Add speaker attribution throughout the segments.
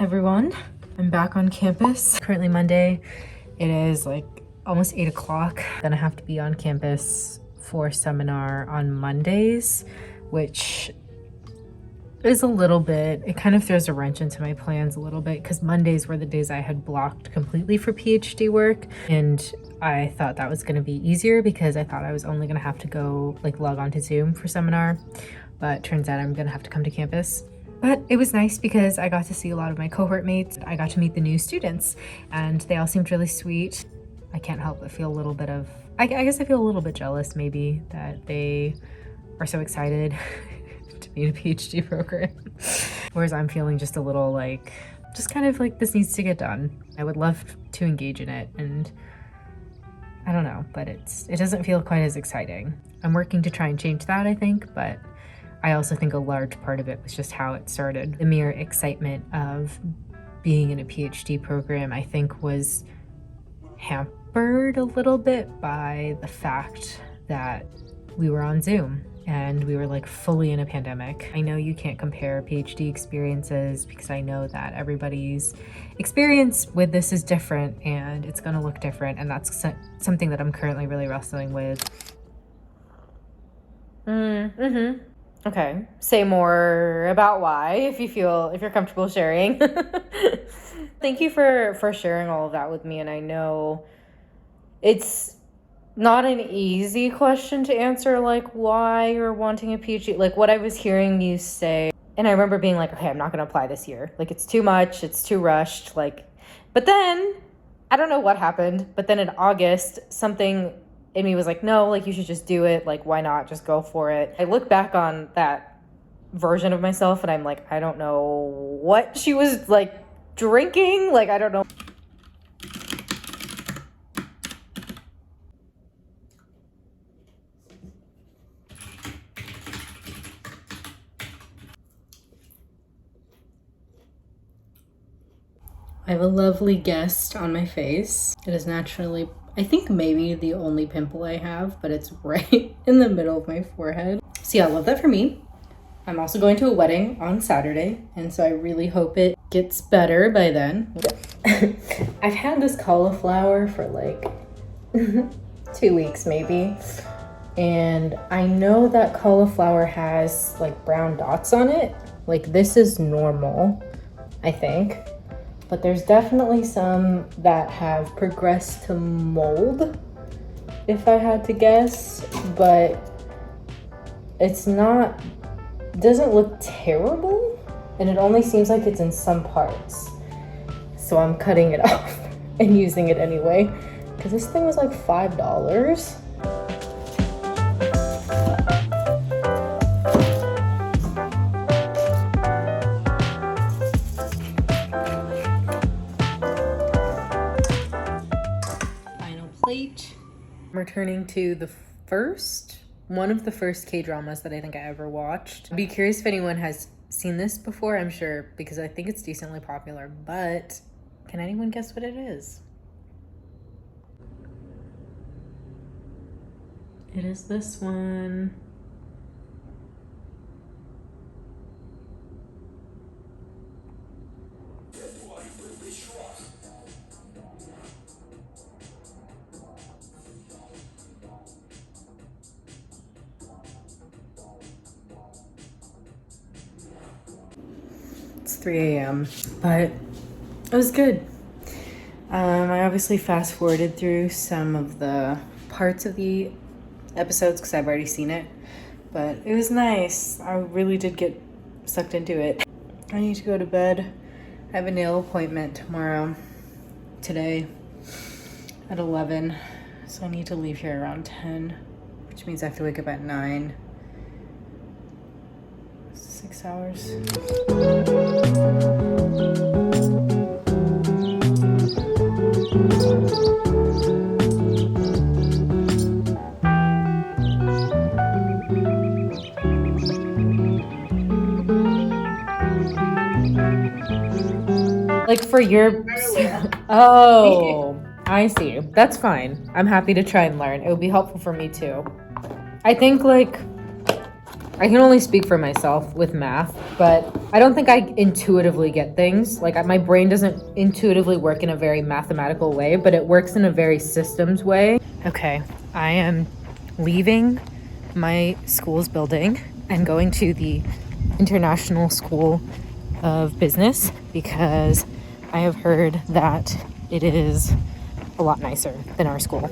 Speaker 1: everyone. I'm back on campus. Currently Monday. It is like almost 8 o'clock. Then I have to be on campus for seminar on Mondays, which is a little bit, it kind of throws a wrench into my plans a little bit because Mondays were the days I had blocked completely for PhD work. And I thought that was going to be easier because I thought I was only going to have to go like log on to Zoom for seminar. But turns out I'm going to have to come to campus. But it was nice because I got to see a lot of my cohort mates. I got to meet the new students and they all seemed really sweet. I can't help but feel a little bit of, I guess I feel a little bit jealous maybe that they are so excited to be in a PhD program. Whereas I'm feeling just a little like, just kind of like this needs to get done. I would love to engage in it and I don't know, but it doesn't feel quite as exciting. I'm working to try and change that, I think, but I also think a large part of it was just how it started. The mere excitement of being in a PhD program, I think, was hampered a little bit by the fact that we were on Zoom and we were like fully in a pandemic. I know you can't compare PhD experiences because I know that everybody's experience with this is different and it's gonna look different, and that's something that I'm currently really wrestling with. Okay, say more about why if you're comfortable sharing. Thank you for sharing all of that with me, and I know it's not an easy question to answer, like why you're wanting a PhD, like what I was hearing you say. And I remember being like, okay, I'm not gonna apply this year. Like it's too much, it's too rushed, like, but then I don't know what happened, but then in August, something in me was like, no, like you should just do it. Like, why not just go for it? I look back on that version of myself and I'm like, I don't know what she was like drinking. Like, I don't know. I have a lovely guest on my face. It is naturally, I think maybe the only pimple I have, but it's right in the middle of my forehead. So yeah, I love that for me. I'm also going to a wedding on Saturday, and so I really hope it gets better by then. I've had this cauliflower for like 2 weeks maybe, and I know that cauliflower has like brown dots on it. Like this is normal, I think. But there's definitely some that have progressed to mold, if I had to guess, but it's not, doesn't look terrible, and it only seems like it's in some parts. So I'm cutting it off and using it anyway, because this thing was like $5. I'm returning to one of the first K-dramas that I think I ever watched. I'd be curious if anyone has seen this before, I'm sure, because I think it's decently popular, but can anyone guess what it is? It is this one. It's 3 a.m., but it was good. I obviously fast forwarded through some of the parts of the episodes because I've already seen it, but it was nice. I really did get sucked into it. I need to go to bed. I have a nail appointment today at 11, so I need to leave here around 10, which means I have to wake up at 9. 6 hours. Like for your, oh, I see. That's fine. I'm happy to try and learn. It would be helpful for me too. I think like I can only speak for myself with math, but I don't think I intuitively get things. Like my brain doesn't intuitively work in a very mathematical way, but it works in a very systems way. Okay, I am leaving my school's building and going to the International School of Business because I have heard that it is a lot nicer than our school.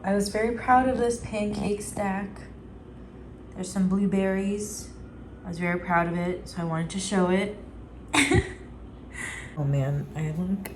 Speaker 1: I was very proud of this pancake stack. There's some blueberries. I was very proud of it, so I wanted to show it. Oh man, I look.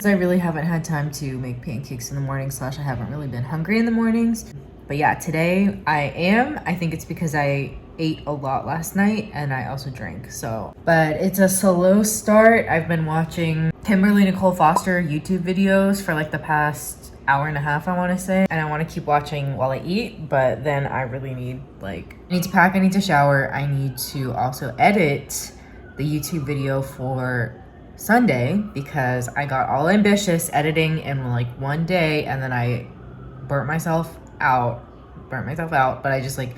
Speaker 1: I really haven't had time to make pancakes in the morning, / I haven't really been hungry in the mornings. But yeah, today I am. I think it's because I ate a lot last night and I also drank, so. But it's a slow start. I've been watching Kimberly Nicole Foster YouTube videos for like the past hour and a half, I want to say, and I want to keep watching while I eat, but then I really need I need to pack, I need to shower, I need to also edit the YouTube video for Sunday because I got all ambitious editing in like one day and then I burnt myself out, but I just like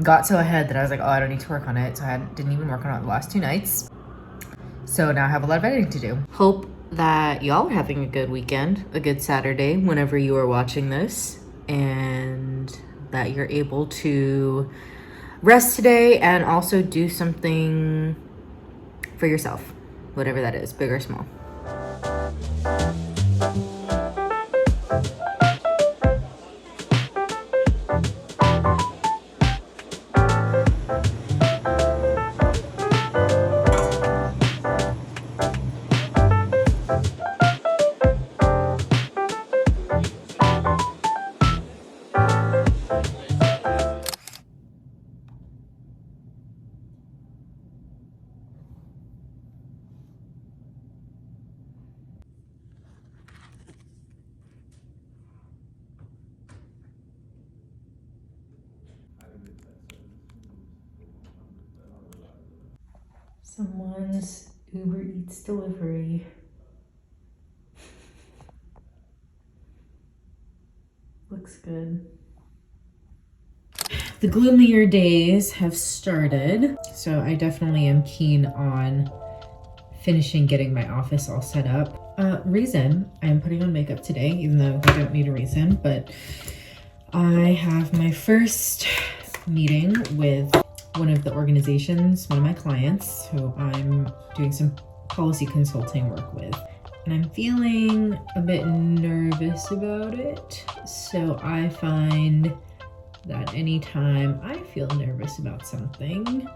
Speaker 1: got so ahead that I was like, oh, I don't need to work on it, so I didn't even work on it the last 2 nights. So now I have a lot of editing to do. Hope that y'all are having a good weekend, a good Saturday whenever you are watching this, and that you're able to rest today and also do something for yourself, whatever that is, big or small. Someone's Uber Eats delivery. Looks good. The gloomier days have started, so I definitely am keen on finishing getting my office all set up. Reason, I am putting on makeup today, even though I don't need a reason, but I have my first meeting with one of the organizations, one of my clients, who I'm doing some policy consulting work with. And I'm feeling a bit nervous about it. So I find that anytime I feel nervous about something,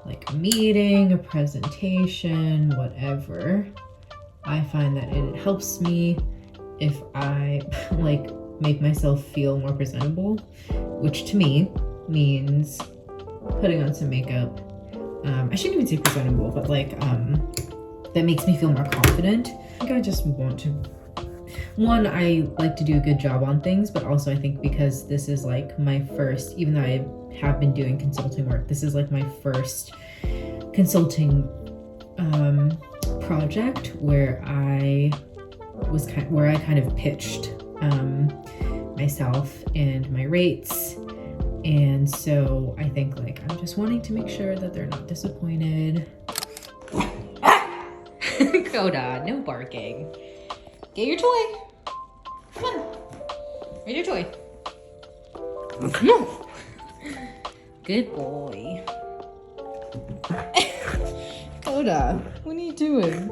Speaker 1: like a meeting, a presentation, whatever, I find that it helps me if I like make myself feel more presentable, which to me means putting on some makeup. I shouldn't even say presentable, but like that makes me feel more confident. I think I just want to, one, I like to do a good job on things, but also I think because this is like my first, even though I have been doing consulting work, this is like my first consulting project where I kind of pitched myself and my rates. And so I think like I'm just wanting to make sure that they're not disappointed. Coda, no barking. Get your toy. Come on. Get your toy. No. Good boy. Oda, what are you doing?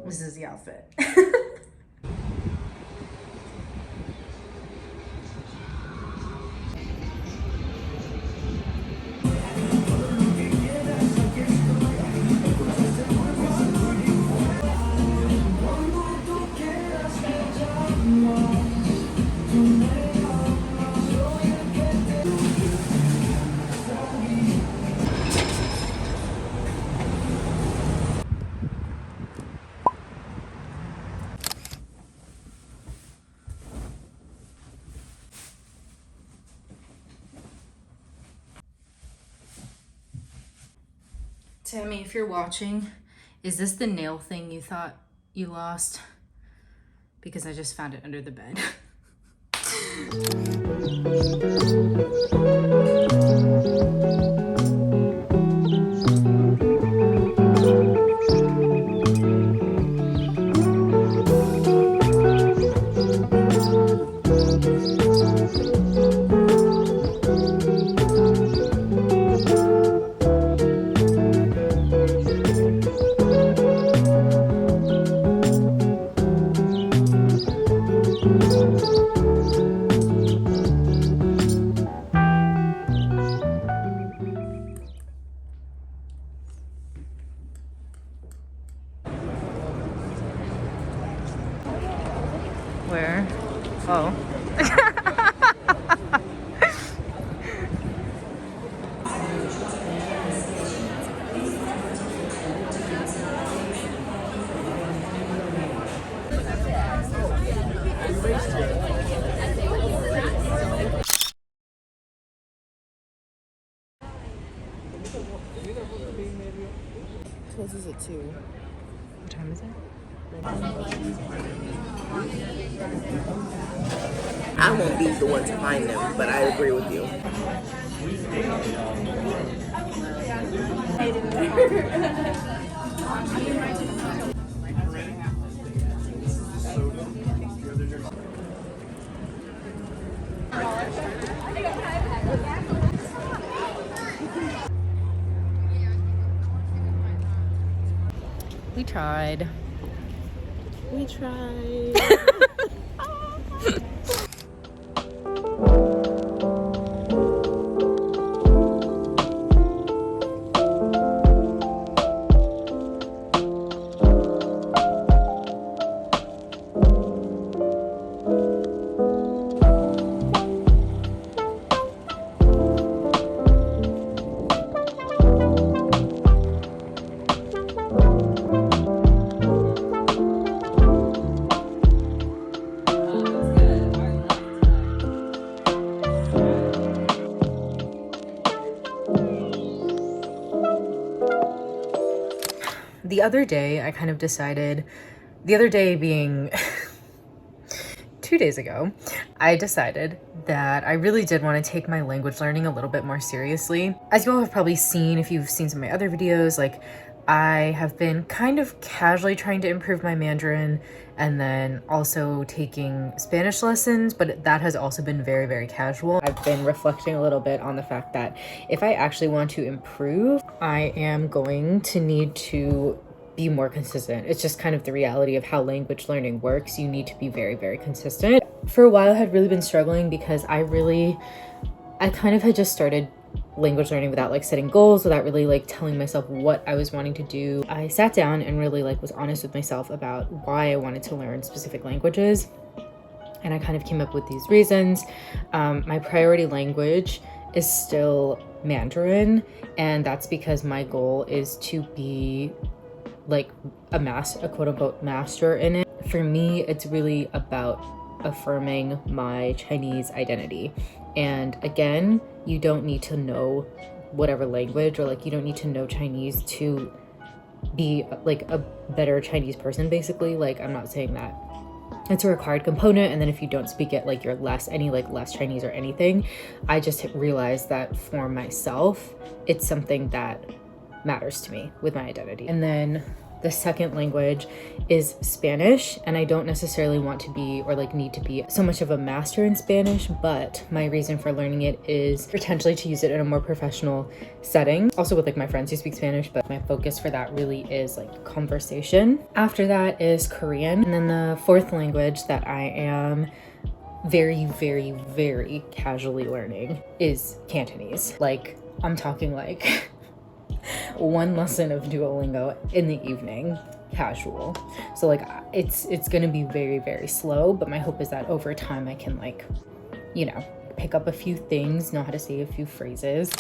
Speaker 1: This is the outfit. Tammy, if you're watching, is this the nail thing you thought you lost? Because I just found it under the bed. Where? Oh. Closes at 2. What time is it?
Speaker 2: I won't be the one to find them, but I agree with you.
Speaker 1: We tried.
Speaker 2: We tried.
Speaker 1: The other day, I kind of decided, the other day being 2 days ago, I decided that I really did want to take my language learning a little bit more seriously. As you all have probably seen, if you've seen some of my other videos, like I have been kind of casually trying to improve my Mandarin and then also taking Spanish lessons, but that has also been very, very casual. I've been reflecting a little bit on the fact that if I actually want to improve, I am going to need to be more consistent. It's just kind of the reality of how language learning works. You need to be very, very consistent. For a while, I had really been struggling because I kind of had just started language learning without like setting goals, without really like telling myself what I was wanting to do. I sat down and really like was honest with myself about why I wanted to learn specific languages. And I kind of came up with these reasons. My priority language is still Mandarin, and that's because my goal is to be like a quote unquote master in it. For me, it's really about affirming my Chinese identity. And again, you don't need to know whatever language, or like you don't need to know Chinese to be like a better Chinese person, basically. Like I'm not saying that it's a required component. And then if you don't speak it, like you're less Chinese or anything. I just realized that for myself, it's something that matters to me with my identity. And then the second language is Spanish, and I don't necessarily want to be or like need to be so much of a master in Spanish, but my reason for learning it is potentially to use it in a more professional setting. Also with like my friends who speak Spanish, but my focus for that really is like conversation. After that is Korean. And then the fourth language that I am very, very, very casually learning is Cantonese. Like, I'm talking like one lesson of Duolingo in the evening, casual. So like it's gonna be very, very slow, but my hope is that over time I can, like, you know, pick up a few things, know how to say a few phrases.